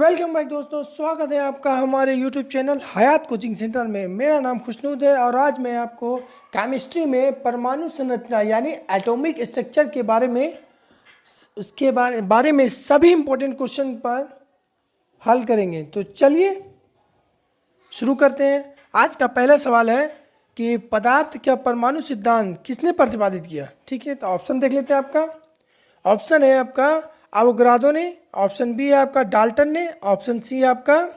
Welcome back दोस्तों, स्वागत है आपका हमारे यूट्यूब चैनल हयात कोचिंग सेंटर में। मेरा नाम खुशनूद है और आज मैं आपको केमिस्ट्री में परमाणु संरचना यानी एटॉमिक स्ट्रक्चर के बारे में सभी इंपॉर्टेंट क्वेश्चन पर हल करेंगे। तो चलिए शुरू करते हैं। आज का पहला सवाल है कि पदार्थ का परमाणु सिद्धांत किसने प्रतिपादित किया। ठीक है, तो ऑप्शन देख लेते हैं। आपका ऑप्शन है आपका अवोगाद्रो ने, ऑप्शन बी है आपका डाल्टन ने, ऑप्शन सी है आपका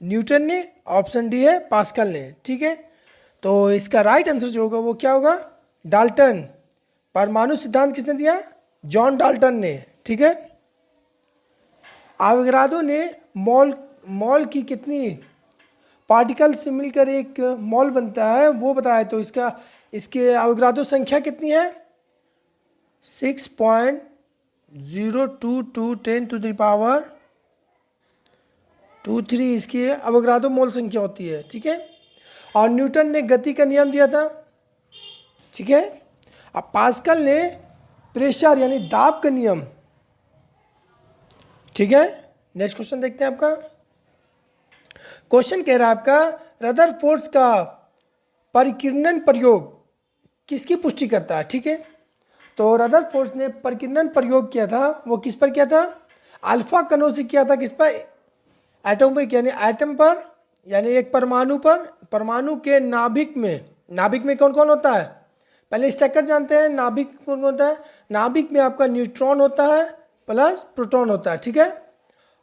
न्यूटन ने, ऑप्शन डी है पास्कल ने। ठीक है, तो इसका राइट आंसर जो होगा वो क्या होगा? डाल्टन। परमाणु सिद्धांत किसने दिया? जॉन डाल्टन ने। ठीक है, अवोगाद्रो ने मॉल की कितनी पार्टिकल से मिलकर एक मॉल बनता है वो बताया। तो इसके अवोगाद्रो संख्या कितनी है? 6.02210⁻23 इसकी अवोगाद्रो मोल संख्या होती है। ठीक है, और न्यूटन ने गति का नियम दिया था। ठीक है, अब पास्कल ने प्रेशर यानी दाब का नियम। ठीक है, नेक्स्ट क्वेश्चन देखते हैं। आपका क्वेश्चन कह रहा है आपका रदरफोर्ड का परिकिरणन प्रयोग किसकी पुष्टि करता है। ठीक है, तो रदरफोर्ड ने परिकिरणन प्रयोग किया था, वो किस पर किया था? अल्फा कणों से किया था। किस पर? एटॉमिक यानी एटम पर, यानी एक परमाणु पर। परमाणु के नाभिक में कौन कौन होता है? पहले स्ट्रक्चर जानते हैं। नाभिक कौन कौन होता है? नाभिक में आपका न्यूट्रॉन होता है प्लस प्रोटॉन होता है। ठीक है,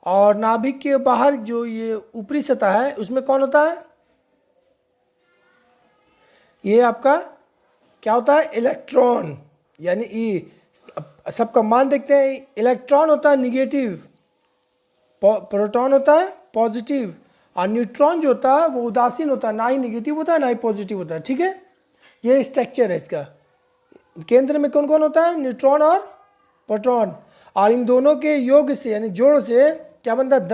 और नाभिक के बाहर जो ये ऊपरी सतह है उसमें कौन होता है? ये आपका क्या होता है? इलेक्ट्रॉन। यानी ई सबका मान देखते हैं। इलेक्ट्रॉन होता है निगेटिव, प्रोटॉन होता है पॉजिटिव, और न्यूट्रॉन जो होता है वो उदासीन होता है, ना ही निगेटिव होता है ना ही पॉजिटिव होता है। ठीक है, ये स्ट्रक्चर है इसका। केंद्र में कौन कौन होता है? न्यूट्रॉन और प्रोटॉन, और इन दोनों के योग से यानी जोड़ से क्या बनता है?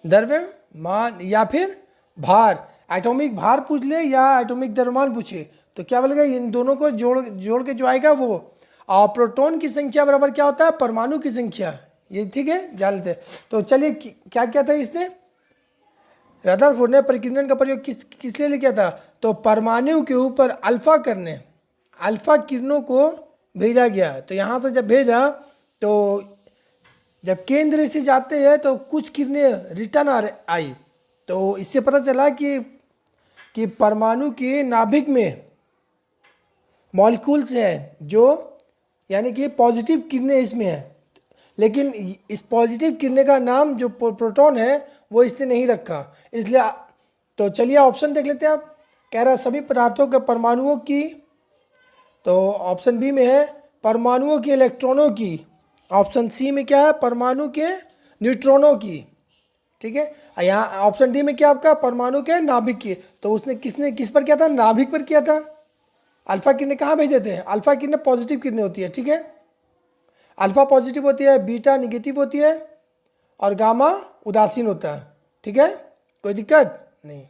द्रव्यमान या फिर भार। एटॉमिक भार पूछ ले या एटॉमिक द्रव्यमान पूछे तो क्या बोलेगा? इन दोनों को जोड़ के जो आएगा वो। और प्रोटॉन की संख्या बराबर क्या होता है? परमाणु की संख्या। ये ठीक है, जान लेते हैं। तो चलिए क्या किया था इसने? रदरफोर्ड ने परिकिरणन का प्रयोग किस लिए किया था? तो परमाणु के ऊपर अल्फा किरणों को भेजा गया। तो यहाँ से जब भेजा तो जब केंद्र से जाते हैं तो कुछ किरणें रिटर्न आई। तो इससे पता चला कि परमाणु के नाभिक में मॉलिक्यूल्स हैं जो यानी कि पॉजिटिव किरणें इसमें है, लेकिन इस पॉजिटिव किरणें का नाम जो प्रोटॉन है वो इसने नहीं रखा, इसलिए। तो चलिए ऑप्शन देख लेते हैं। आप कह रहा है सभी पदार्थों के परमाणुओं की, तो ऑप्शन बी में है परमाणुओं के इलेक्ट्रॉनों की, ऑप्शन सी में क्या है? परमाणु के न्यूट्रॉनों की। ठीक है, यहाँ ऑप्शन डी में क्या आपका? परमाणु के नाभिक की। तो उसने किस पर किया था? नाभिक पर किया था। अल्फा किरणें कहाँ भेज देते हैं? अल्फा किरणें पॉजिटिव किरणें होती है। ठीक है, अल्फा पॉजिटिव होती है, बीटा निगेटिव होती है, और गामा उदासीन होता है। ठीक है, कोई दिक्कत नहीं।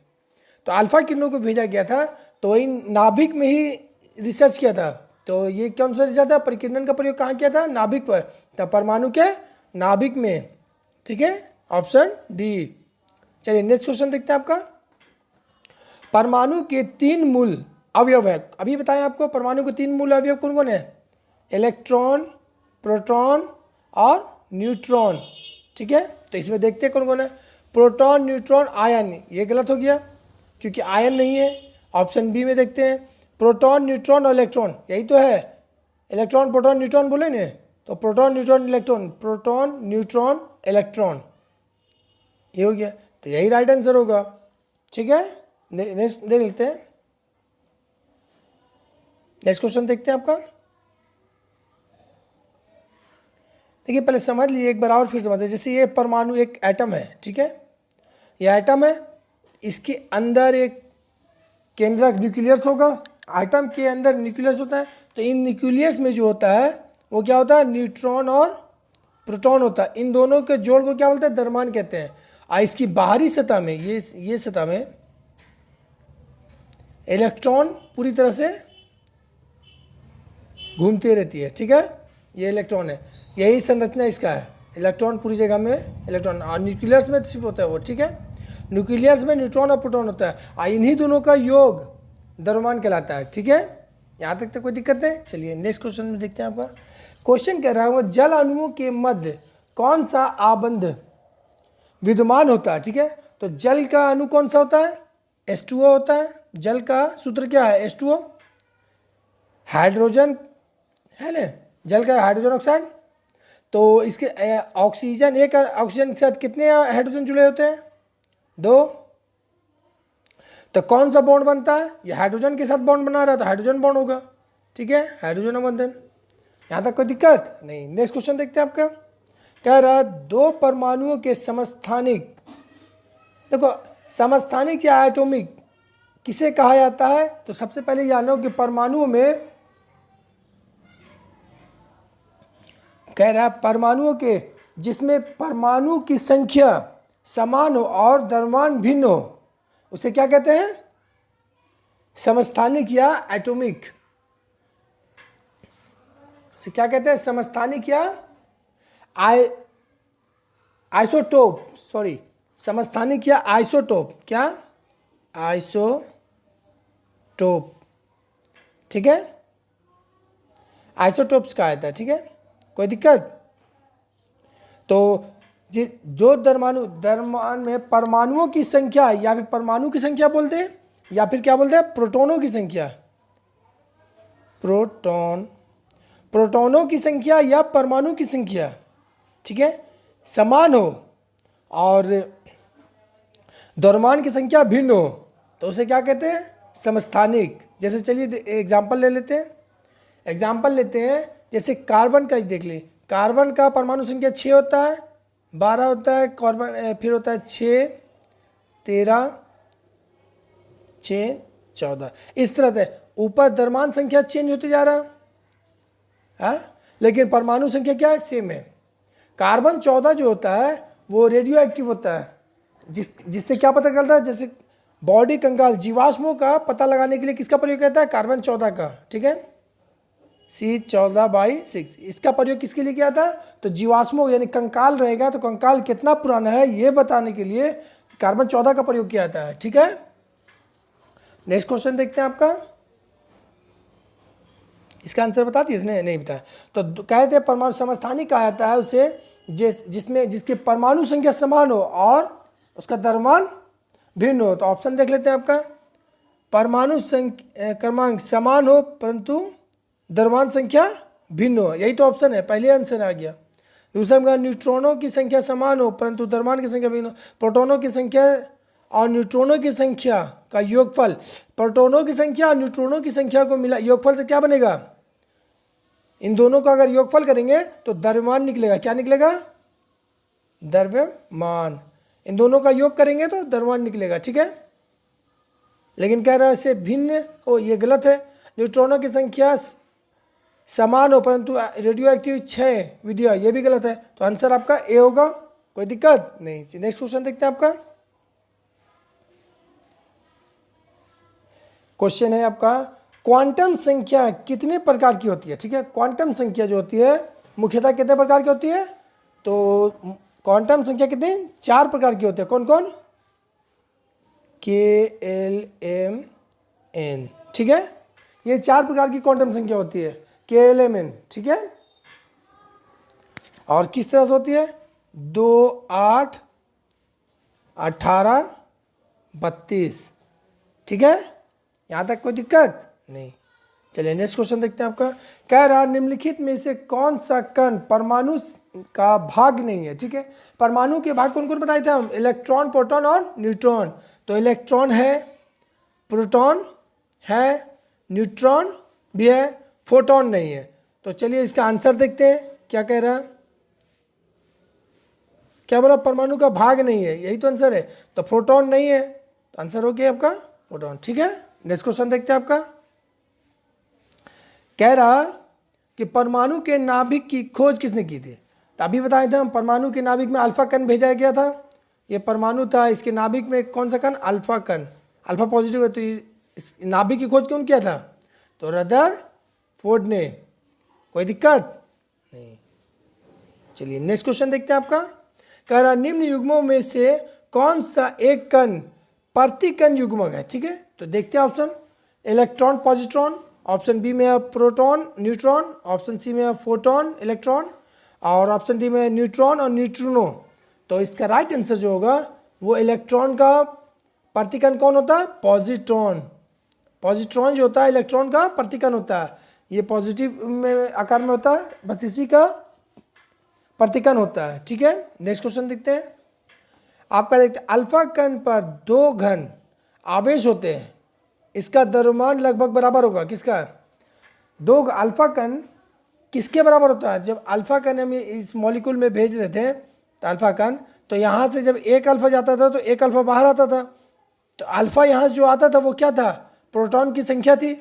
तो अल्फा किरणों को भेजा गया था, तो इन नाभिक में ही रिसर्च किया था। तो ये कौन सा रिसर्च था? परिकिरणन का प्रयोग कहाँ किया था? नाभिक पर। तो परमाणु के नाभिक में। ठीक है, ऑप्शन डी। चलिए नेक्स्ट क्वेश्चन देखते हैं। आपका परमाणु के 3 मूल अवयव है। अभी बताया आपको परमाणु के 3 मूल अवयव कौन कौन है? इलेक्ट्रॉन, प्रोटॉन और न्यूट्रॉन। ठीक है, तो इसमें देखते हैं कौन कौन है। Proton, neutron, ion. ये गलत हो गया क्योंकि आयन नहीं है। ऑप्शन बी में देखते हैं प्रोटॉन, न्यूट्रॉन और इलेक्ट्रॉन, यही तो है। इलेक्ट्रॉन, प्रोटॉन, न्यूट्रॉन बोले ना, तो proton, neutron, electron, proton, neutron, electron, ये हो गया। तो यही राइट आंसर होगा। ठीक है, नेक्स्ट देख लेते हैं। नेक्स्ट क्वेश्चन देखते हैं। आपका देखिए, पहले समझ लीजिए एक बार और फिर समझ लीजिए। जैसे ये परमाणु एक एटम है। ठीक है, ये एटम है, इसके अंदर एक केंद्रक न्यूक्लियस होगा। एटम के अंदर न्यूक्लियस होता है, तो इन न्यूक्लियस में जो होता है वो क्या होता है? न्यूट्रॉन और प्रोटॉन होता है। इन दोनों के जोड़ को क्या बोलते हैं? द्रव्यमान कहते हैं। और इसकी बाहरी सतह में, ये सतह में इलेक्ट्रॉन पूरी तरह से घूमती रहती है। ठीक है, ये इलेक्ट्रॉन है, यही संरचना इसका है। इलेक्ट्रॉन पूरी जगह में इलेक्ट्रॉन, और न्यूक्लियस में सिर्फ होता है वो, ठीक है। न्यूक्लियस में न्यूट्रॉन और प्रोटॉन होता है, और इन्हीं दोनों का योग द्रव्यमान कहलाता है, ठीक है। यहाँ तक तो कोई दिक्कत नहीं। चलिए नेक्स्ट क्वेश्चन में देखते हैं। आपका क्वेश्चन कह रहा है वो जल अणुओं के मध्य कौन सा आबंध विद्यमान होता है, ठीक है। तो जल का अणु कौन सा होता है? H2O होता है। जल का सूत्र क्या है? H2O, हाइड्रोजन है ना, जल का हाइड्रोजन ऑक्साइड। तो इसके ऑक्सीजन, एक ऑक्सीजन के साथ कितने हाइड्रोजन जुड़े होते हैं? 2। तो कौन सा बॉन्ड बनता है? ये हाइड्रोजन के साथ बॉन्ड बना रहा है तो हाइड्रोजन बॉन्ड होगा, ठीक है, हाइड्रोजन बंधन। यहाँ तक कोई दिक्कत नहीं। नेक्स्ट क्वेश्चन देखते हैं। आपका कह रहा है दो परमाणुओं के समस्थानिक, देखो समस्थानिक या एटॉमिक किसे कहा जाता है? तो सबसे पहले जानो कि परमाणुओं में, कह रहा है परमाणुओं के जिसमें परमाणु की संख्या समान हो और द्रव्यमान भिन्न हो, उसे क्या कहते हैं? समस्थानिक या एटॉमिक। उसे क्या कहते हैं? समस्थानिक या आइसोटोप, सॉरी, समस्थानिक या आइसोटोप। क्या? आइसोटोप, ठीक है, आइसोटोप्स कहा जाता है, ठीक है, कोई दिक्कत? तो जो द्रव्यमान में परमाणुओं की संख्या, या फिर परमाणु की संख्या बोलते हैं, या फिर क्या बोलते हैं? प्रोटॉनों की संख्या, प्रोटॉनों की संख्या या परमाणु की संख्या, ठीक है, समान हो और द्रव्यमान की संख्या भिन्न हो तो उसे क्या कहते हैं? समस्थानिक। जैसे चलिए एग्जाम्पल ले लेते हैं। एग्जाम्पल लेते हैं जैसे कार्बन का ही देख ले। कार्बन का परमाणु संख्या 6 होता है, 12 होता है, कार्बन फिर होता है 6, 13, 6, 14, इस तरह से ऊपर द्रव्यमान संख्या चेंज होते जा रहा है, लेकिन परमाणु संख्या क्या है? सेम है। कार्बन 14 जो होता है वो रेडियो एक्टिव होता है, जिससे क्या पता चलता है? जैसे बॉडी कंकाल जीवाश्मों का पता लगाने के लिए किसका प्रयोग करता है? कार्बन 14 का, ठीक है, C14/6। इसका प्रयोग किसके लिए किया था? तो जीवाश्मों यानी कंकाल रहेगा तो कंकाल कितना पुराना है ये बताने के लिए कार्बन 14 का प्रयोग किया जाता है, ठीक है। नेक्स्ट क्वेश्चन देखते हैं। आपका इसका आंसर बता दिए? नहीं बताया। तो कहते हैं परमाणु समस्थानिक कहा जाता है उसे जिसके परमाणु संख्या समान हो और उसका द्रव्यमान भिन्न हो। तो ऑप्शन देख लेते हैं। आपका परमाणु क्रमांक समान हो परंतु द्रव्यमान संख्या भिन्न हो, यही तो ऑप्शन है, पहले आंसर आ गया। दूसरा में न्यूट्रॉनों की संख्या समान हो परंतु द्रव्यमान की संख्या भिन्न हो। प्रोटॉनों की संख्या और न्यूट्रॉनों की संख्या का योगफल, प्रोटॉनों की संख्या और न्यूट्रॉनों की संख्या को मिला योगफल से क्या बनेगा? इन दोनों का अगर योगफल करेंगे तो द्रव्यमान निकलेगा। क्या निकलेगा? द्रव्यमान। इन दोनों का योग करेंगे तो द्रव्यमान निकलेगा, ठीक है। लेकिन कह रहा है इससे भिन्न हो, ये गलत है। न्यूट्रॉनों की संख्या समान हो परंतु रेडियो एक्टिव 6 विधिया, ये भी गलत है। तो आंसर आपका ए होगा, कोई दिक्कत नहीं। नेक्स्ट क्वेश्चन देखते हैं। आपका क्वेश्चन है आपका क्वांटम संख्या कितने प्रकार की होती है, ठीक है। क्वांटम संख्या जो होती है मुख्यतः कितने प्रकार की होती है? तो क्वांटम संख्या कितने? 4 प्रकार की होती है। कौन कौन? KLMN, ठीक है, ये 4 प्रकार की क्वांटम संख्या होती है, KLMN, ठीक है। और किस तरह से होती है? 2, 8, 18, 32, ठीक है, यहाँ तक कोई दिक्कत नहीं। चलिए नेक्स्ट क्वेश्चन देखते हैं। आपका कह रहा निम्नलिखित में से कौन सा कण परमाणु का भाग नहीं है, ठीक है। परमाणु के भाग कौन कौन बताए थे हम? इलेक्ट्रॉन, प्रोटॉन और न्यूट्रॉन। तो इलेक्ट्रॉन है, प्रोटॉन है, न्यूट्रॉन भी है, फोटॉन नहीं है। तो चलिए इसका आंसर देखते हैं क्या कह रहा है। क्या बोला? परमाणु का भाग नहीं है, यही तो आंसर है। तो प्रोटॉन नहीं है तो आंसर हो गया आपका प्रोटॉन, ठीक है। नेक्स्ट क्वेश्चन देखते हैं। आपका कह रहा कि परमाणु के नाभिक की खोज किसने की थी? तो अभी बताए थे हम, परमाणु के नाभिक में अल्फा कण भेजा गया था। ये परमाणु था, इसके नाभिक में कौन सा कण? अल्फा कण, अल्फा पॉजिटिव है। तो इस नाभिक की खोज कौन किया था? तो रदरफोर्ड ने। कोई दिक्कत नहीं। चलिए नेक्स्ट क्वेश्चन देखते हैं आपका। कह रहा निम्न युग्मों में से कौन सा एक कण प्रतिकण युग्मक है। ठीक है, तो देखते हैं option. Electron positron, option B में है प्रोटॉन न्यूट्रॉन, ऑप्शन सी में है फोटोन इलेक्ट्रॉन, और ऑप्शन डी में है न्यूट्रॉन और न्यूट्रिनो। तो इसका राइट आंसर जो होगा वो इलेक्ट्रॉन का प्रतिकण कौन होता है, पॉजिट्रॉन। पॉजिट्रॉन जो होता है इलेक्ट्रॉन का प्रतिकण होता है, ये पॉजिटिव में आकार में होता है, बस इसी का प्रतिकण होता है। ठीक है, नेक्स्ट क्वेश्चन देखते हैं आपका। देखते हैं अल्फा कण पर दो घन आवेश होते हैं, इसका द्रव्यमान लगभग बराबर होगा किसका। दो अल्फा कण किसके बराबर होता है। जब अल्फा कण हम इस मॉलिक्यूल में भेज रहे थे तो अल्फा कण, तो यहाँ से जब एक अल्फा जाता था तो एक अल्फा बाहर आता था, तो अल्फा यहाँ से जो आता था वो क्या था, प्रोटॉन की संख्या थी।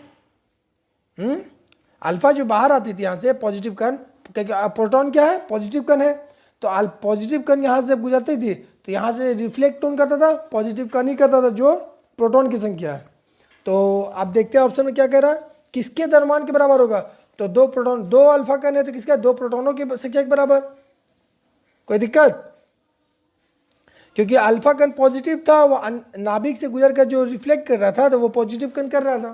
अल्फा जो बाहर आती थी यहाँ से पॉजिटिव कण, क्योंकि प्रोटॉन क्या है, पॉजिटिव कण है, तो पॉजिटिव कण यहाँ से गुजरती थी तो यहाँ से रिफ्लेक्ट कौन करता था, पॉजिटिव कण ही करता था जो प्रोटॉन की संख्या है। तो आप देखते हैं ऑप्शन में क्या कह रहा है, किसके द्रव्यमान के बराबर होगा। तो दो प्रोटॉन, दो अल्फा कण है तो किसका, दो प्रोटॉनों की संख्या के बराबर। कोई दिक्कत, क्योंकि अल्फा कण पॉजिटिव था, वो नाभिक से गुजर कर जो रिफ्लेक्ट कर रहा था तो वो पॉजिटिव कण कर रहा था।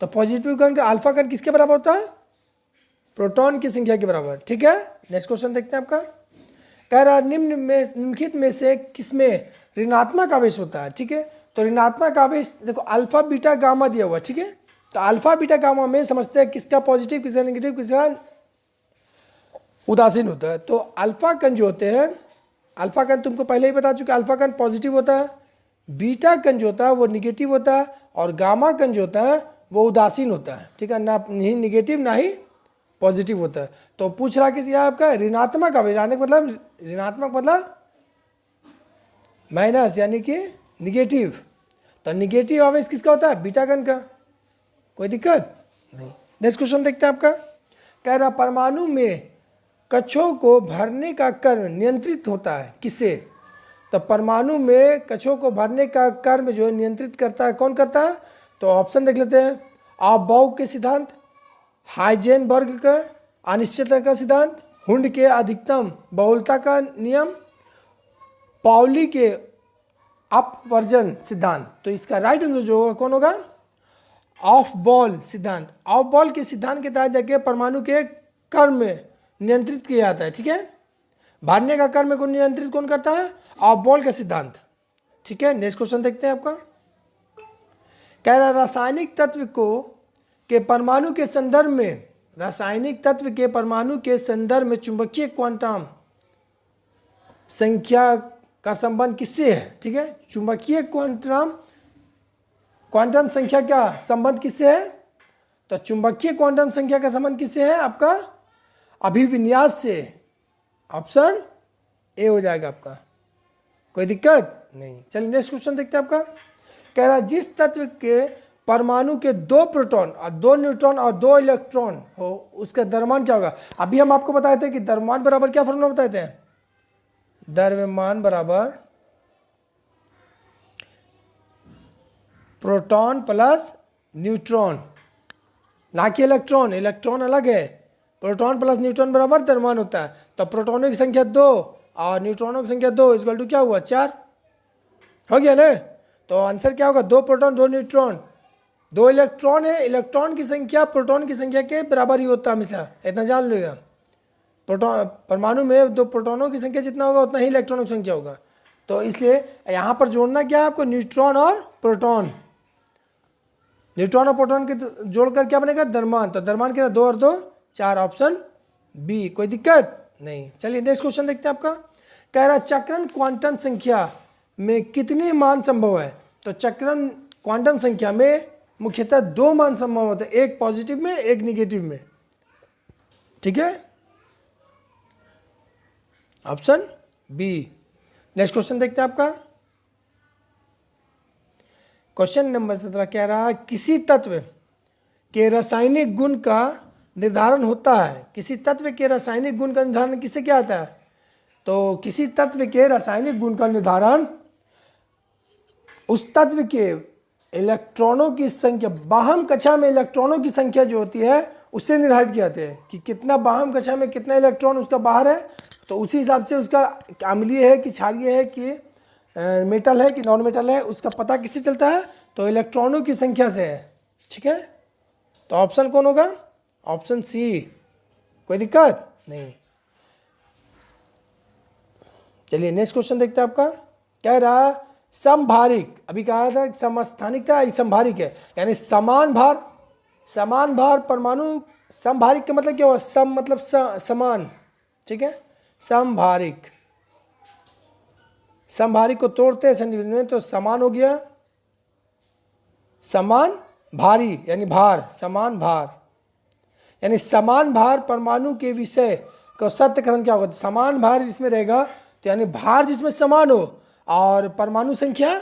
तो पॉजिटिव कण का अल्फा कण किसके बराबर होता है, प्रोटॉन की संख्या के बराबर। ठीक है, नेक्स्ट क्वेश्चन देखते हैं आपका। कह रहा निम्नलिखित में से किसमें ऋणात्मक आवेश होता है। ठीक है, तो ऋणात्मक आवेश देखो अल्फा बीटा गामा दिया हुआ। ठीक है, तो अल्फा बीटा गामा में समझते हैं किसका पॉजिटिव किसका नेगेटिव किसका उदासीन होता है। तो अल्फा कण जो होते हैं, अल्फा कण तुमको पहले ही बता चुके, अल्फा कण पॉजिटिव होता है, बीटा कण जो होता है वो निगेटिव होता है, और गामा कण जो होता है वो उदासीन होता है। ठीक है, ना नहीं निगेटिव ना ही पॉजिटिव होता है। तो पूछ रहा किसी आपका ऋणात्मक आवेश, ऋणात्मक मतलब माइनस यानी कि निगेटिव, तो निगेटिव आवेश किसका होता है, बीटा कण का। कोई दिक्कत नहीं। नेक्स्ट क्वेश्चन देखते हैं आपका। कह रहा परमाणु में कक्षों को भरने का कर्म नियंत्रित होता है किससे। तो परमाणु में कक्षों को भरने का कर्म जो है नियंत्रित करता है, कौन करता है। तो ऑप्शन देख लेते हैं। अफबाउ के सिद्धांत, हाइजेनबर्ग का अनिश्चितता का सिद्धांत, हुंड के अधिकतम बहुलता का नियम, पाउली के अपवर्जन सिद्धांत। तो इसका राइट आंसर जो होगा कौन होगा, ऑफ बॉल सिद्धांत। ऑफ बॉल के सिद्धांत के तहत जाके परमाणु के कर्म में नियंत्रित किया जाता है। ठीक है, भरने का कर्म को नियंत्रित कौन करता है, ऑफ बॉल का सिद्धांत। ठीक है, नेक्स्ट क्वेश्चन देखते हैं आपका। कह रहा रासायनिक तत्व को के परमाणु के संदर्भ में, रासायनिक तत्व के परमाणु के संदर्भ में चुंबकीय क्वांटम संख्या का संबंध किससे है। ठीक है, चुंबकीय क्वांटम संख्या का संबंध किससे है। तो चुंबकीय क्वांटम संख्या का संबंध किससे है, आपका अभिविन्यास से। ऑप्शन ए हो जाएगा आपका। कोई दिक्कत नहीं। चलिए नेक्स्ट क्वेश्चन देखते हैं आपका। कह रहा जिस तत्व के परमाणु के दो प्रोटॉन और दो न्यूट्रॉन और दो इलेक्ट्रॉन हो उसका द्रव्यमान क्या होगा। अभी हम आपको बताए थे कि द्रव्यमान बराबर क्या फॉर्मूला बताए थे, द्रव्यमान बराबर प्रोटॉन प्लस न्यूट्रॉन, ना कि इलेक्ट्रॉन। इलेक्ट्रॉन अलग है, प्रोटॉन प्लस न्यूट्रॉन बराबर द्रव्यमान होता है। तो प्रोटॉनों की संख्या 2 और न्यूट्रॉनों की संख्या 2 इक्वल टू क्या हुआ, 4 हो गया ना। तो आंसर क्या होगा, 2 प्रोटॉन 2 न्यूट्रॉन। 2 इलेक्ट्रॉन है, इलेक्ट्रॉन की संख्या प्रोटॉन की संख्या के बराबर ही होता है हमेशा, इतना जान लीजिएगा। प्रोटॉन परमाणु में 2 प्रोटॉनों की संख्या जितना होगा उतना ही इलेक्ट्रॉनों की संख्या होगा। तो इसलिए यहाँ पर जोड़ना क्या है आपको, न्यूट्रॉन और प्रोटॉन। न्यूट्रॉन और प्रोटॉन के जोड़कर क्या बनेगा, द्रव्यमान। तो द्रव्यमान कितना, 2 और 2 4, ऑप्शन बी। कोई दिक्कत नहीं। चलिए नेक्स्ट क्वेश्चन देखते हैं आपका। कह रहा चक्रण क्वांटम संख्या में कितने मान संभव है। तो चक्रण क्वांटम संख्या में मुख्यतः 2 मान संभव होते हैं, एक पॉजिटिव में एक निगेटिव में। ठीक है, ऑप्शन बी। नेक्स्ट क्वेश्चन देखते हैं आपका। क्वेश्चन नंबर 17 कह रहा किसी तत्व के रासायनिक गुण का निर्धारण होता है। किसी तत्व के रासायनिक गुण का निर्धारण किससे क्या आता है। तो किसी तत्व के रासायनिक गुण का निर्धारण उस तत्व के इलेक्ट्रॉनों की संख्या, बाहम कक्षा में इलेक्ट्रॉनों की संख्या जो होती है उससे निर्धारित किया जाता है कि कितना बाहम कक्षा में कितना इलेक्ट्रॉन उसका बाहर है, तो उसी हिसाब से उसका अम्लीय है कि क्षारीय है कि मेटल है कि नॉन मेटल है, उसका पता किससे चलता है? तो इलेक्ट्रॉनों की संख्या से है। ठीक है, तो ऑप्शन कौन होगा? Option C. कोई दिक्कत नहीं। चलिए नेक्स्ट क्वेश्चन देखते हैं आपका। कह रहा समभारिक, अभी कहा था समस्थानिक था, समभारिक है, यानी समान भार। समान भार परमाणु, समभारिक का मतलब क्या हुआ? सम मतलब समान। ठीक है, समभारिक, समभारिक को तोड़ते हैं संधि में तो समान हो गया, समान भारी यानी भार, समान भार यानी समान भार परमाणु के विषय का सत्य कथन क्या होगा? तो समान भार जिसमें रहेगा तो यानी भार जिसमें समान हो और परमाणु संख्या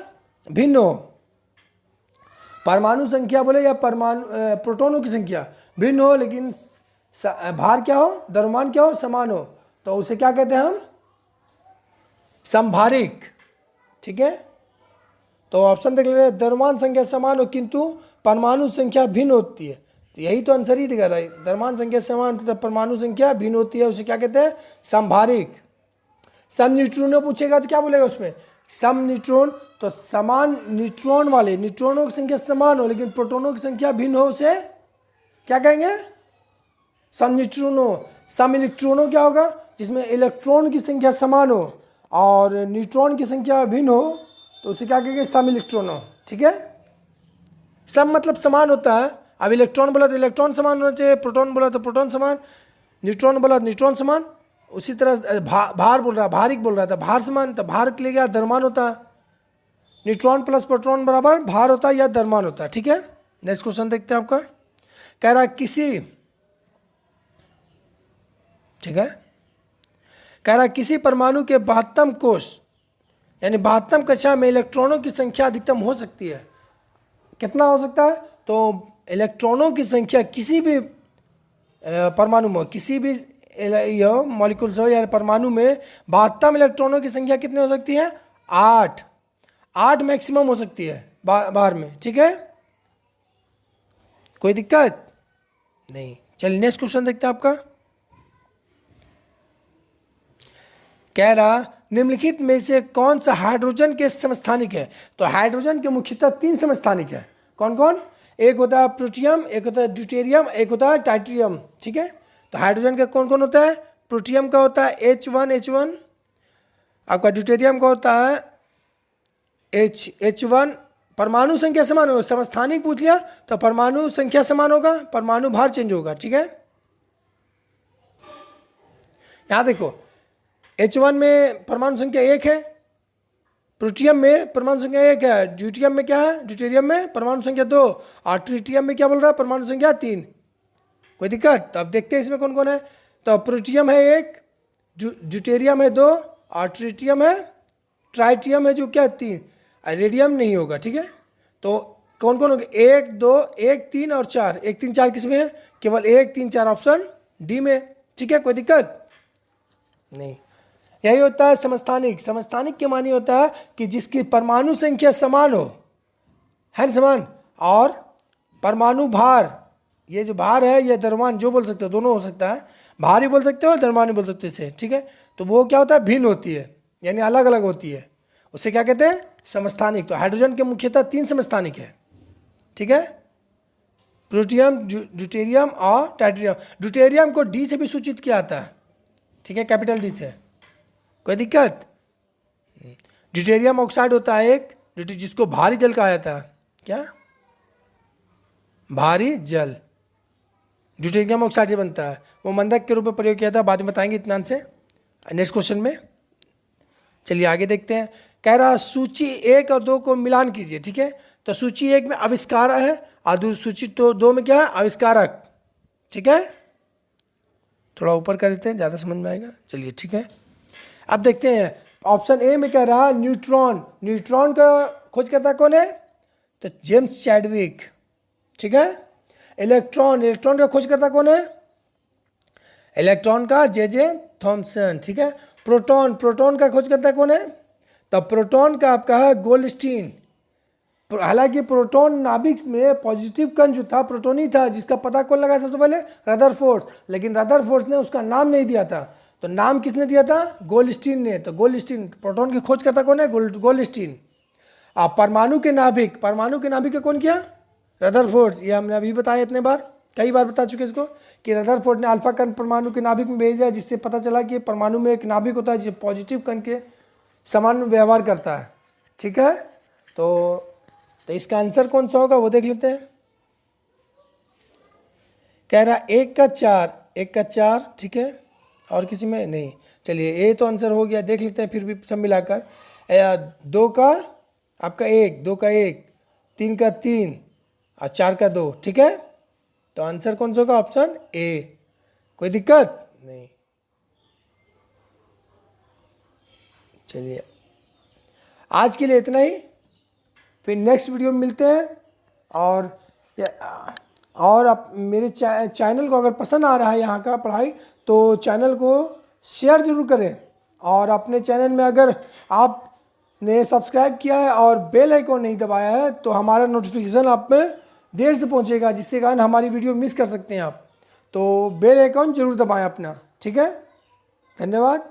भिन्न हो। परमाणु संख्या बोले या परमाणु प्रोटॉनों की संख्या भिन्न हो, लेकिन भार क्या हो? द्रव्यमान क्या हो? समान हो, तो उसे क्या कहते हैं हम? समभारिक। ठीक है, तो ऑप्शन देख लेते हैं। द्रव्यमान संख्या समान हो किंतु परमाणु संख्या भिन्न होती है, तो यही तो आंसर ही दिखा रहा है। द्रव्यमान संख्या समान तथा परमाणु संख्या भिन्न होती है, उसे क्या कहते हैं? समभारिक। सम न्यूट्रॉन पूछेगा तो क्या बोलेगा उसमें? सम न्यूट्रॉन, तो समान न्यूट्रॉन वाले, न्यूट्रॉनों की संख्या समान हो लेकिन प्रोटॉनों की संख्या भिन्न हो, उसे क्या कहेंगे? सम न्यूट्रॉनों। सम इलेक्ट्रॉनों क्या होगा? जिसमें इलेक्ट्रॉन की संख्या समान हो और न्यूट्रॉन की संख्या भिन्न हो, तो उसे क्या कहेंगे? सम इलेक्ट्रॉनों। ठीक है, सम मतलब समान होता है। अब इलेक्ट्रॉन बोला तो इलेक्ट्रॉन समान होना चाहिए, प्रोटॉन बोला तो प्रोटॉन समान, न्यूट्रॉन बोला तो न्यूट्रॉन समान। उसी तरह भार बोल रहा, भारिक बोल रहा था, भार समान, तो भार के लिए क्या? द्रव्यमान होता है। न्यूट्रॉन प्लस प्रोटॉन बराबर भार होता है या द्रव्यमान होता है। ठीक है, नेक्स्ट क्वेश्चन देखते हैं आपका। कह रहा किसी, ठीक है, कह रहा किसी परमाणु के 72 कोष यानी 72 कक्षा में इलेक्ट्रॉनों की संख्या अधिकतम हो सकती है। कितना हो सकता है? तो इलेक्ट्रॉनों की संख्या किसी भी परमाणु में, किसी भी मॉलिक्यूल्स हो या परमाणु में 72 इलेक्ट्रॉनों की संख्या कितनी हो सकती है? 8 मैक्सिमम हो सकती है बाहर में। ठीक है, कोई दिक्कत नहीं। चलिए नेक्स्ट क्वेश्चन देखते हैं आपका। कह रहा निम्नलिखित में से कौन सा हाइड्रोजन के समस्थानिक है? तो हाइड्रोजन के मुख्यतः 3 समस्थानिक है। कौन कौन? एक होता है प्रोटियम, एक होता है ड्यूटेरियम, एक होता है टाइट्रियम। ठीक है, तो हाइड्रोजन का कौन कौन होता है? प्रोटियम का होता है H1, आपका ड्यूटेरियम का होता है H1। परमाणु संख्या समान हो, समस्थानिक पूछ लिया तो परमाणु संख्या समान होगा, परमाणु भार चेंज होगा। ठीक है, यहां देखो H1 में परमाणु संख्या 1 है, प्रोटियम में परमाणु संख्या 1 है, ड्यूटेरियम में क्या है? ड्यूटेरियम में परमाणु संख्या 2 और ट्रिटियम में क्या बोल रहा है? परमाणु संख्या 3। कोई दिक्कत? तो अब देखते हैं इसमें कौन कौन है। तो प्रोटियम है 1, ड्यूटेरियम है 2 और ट्रिटियम है, ट्राइटियम है जो क्या 3, रेडियम नहीं होगा। ठीक है, तो कौन कौन होगा? 1, 2, 1, 3 और 4। 1, 3, 4 किस में है? केवल 1, 3, 4 ऑप्शन डी में। ठीक है, कोई दिक्कत नहीं। यही होता है समस्थानिक। समस्थानिक के मानी होता है कि जिसकी परमाणु संख्या समान हो, है ना, समान, और परमाणु भार, ये जो भार है ये द्रव्यमान जो बोल सकते हो, दोनों हो सकता है, भार ही बोल सकते हो, द्रव्यमान ही बोल सकते हो इसे। ठीक है, तो वो क्या होता है? भिन्न होती है, यानी अलग अलग होती है, उसे क्या कहते हैं? समस्थानिक। तो हाइड्रोजन के मुख्यतः 3 समस्थानिक है। ठीक है, प्रोटियम, ड्यूटेरियम और टाइट्रियम। ड्यूटेरियम को डी से भी सूचित किया जाता है। ठीक है, कैपिटल डी से। कोई दिक्कत? ड्यूटेरियम ऑक्साइड होता है एक, जिसको भारी जल कहा जाता है। क्या? भारी जल ड्यूटेरियम ऑक्साइड से बनता है, वो मंदक के रूप में प्रयोग किया था, बाद में बताएंगे इत्मीनान से नेक्स्ट क्वेश्चन में। चलिए आगे देखते हैं। कह रहा सूची 1 और 2 को मिलान कीजिए। ठीक है, तो सूची 1 में आविष्कार है और सूची 2 में क्या है? आविष्कारक। ठीक है, थोड़ा ऊपर कर देते हैं, ज़्यादा समझ में आएगा। चलिए ठीक है, अब देखते हैं। ऑप्शन ए में कह रहा न्यूट्रॉन। न्यूट्रॉन का खोजकर्ता कौन है? तो जेम्स चैडविक। ठीक है, इलेक्ट्रॉन, इलेक्ट्रॉन का खोजकर्ता कौन है? इलेक्ट्रॉन का जे थॉमसन। ठीक है, प्रोटॉन, प्रोटॉन का खोजकर्ता कौन है? तो प्रोटॉन का आपका है गोल्डस्टीन। हालांकि प्रोटॉन नाभिक में पॉजिटिव कण जो था प्रोटॉन ही था, जिसका पता कौन लगाया सबसे पहले? रदरफोर्ड। लेकिन रदरफोर्ड ने उसका नाम नहीं दिया था, तो नाम किसने दिया था? गोल्डस्टीन ने। तो गोल्डस्टीन, प्रोटॉन की खोज करता कौन है? गोल्डस्टीन। अब परमाणु के नाभिक का कौन किया? रदरफोर्ड। ये हमने अभी बताया इतने बार, कई बार बता चुके इसको कि रदरफोर्ड ने अल्फा कण परमाणु के नाभिक में भेजा, जिससे पता चला कि परमाणु में एक नाभिक होता है जिसे पॉजिटिव कण के समान में व्यवहार करता है। ठीक है, तो इसका आंसर कौन सा होगा वो देख लेते हैं। कह रहा 1 का 4, ठीक है, और किसी में नहीं। चलिए ए तो आंसर हो गया, देख लेते हैं फिर भी सब मिलाकर। 2 का आपका 1, 2 का 1, 3 का 3 और 4 का 2, ठीक है। तो आंसर कौन सा होगा? Option A. कोई दिक्कत नहीं। चलिए आज के लिए इतना ही, फिर नेक्स्ट वीडियो में मिलते हैं। और आप मेरे चैनल को अगर पसंद आ रहा है यहाँ का पढ़ाई, तो चैनल को शेयर जरूर करें। और अपने चैनल में अगर आपने सब्सक्राइब किया है और बेल आइकॉन नहीं दबाया है, तो हमारा नोटिफिकेशन आप में देर से पहुँचेगा, जिसके कारण हमारी वीडियो मिस कर सकते हैं आप। तो बेल आइकॉन जरूर दबाएं अपना, ठीक है। धन्यवाद।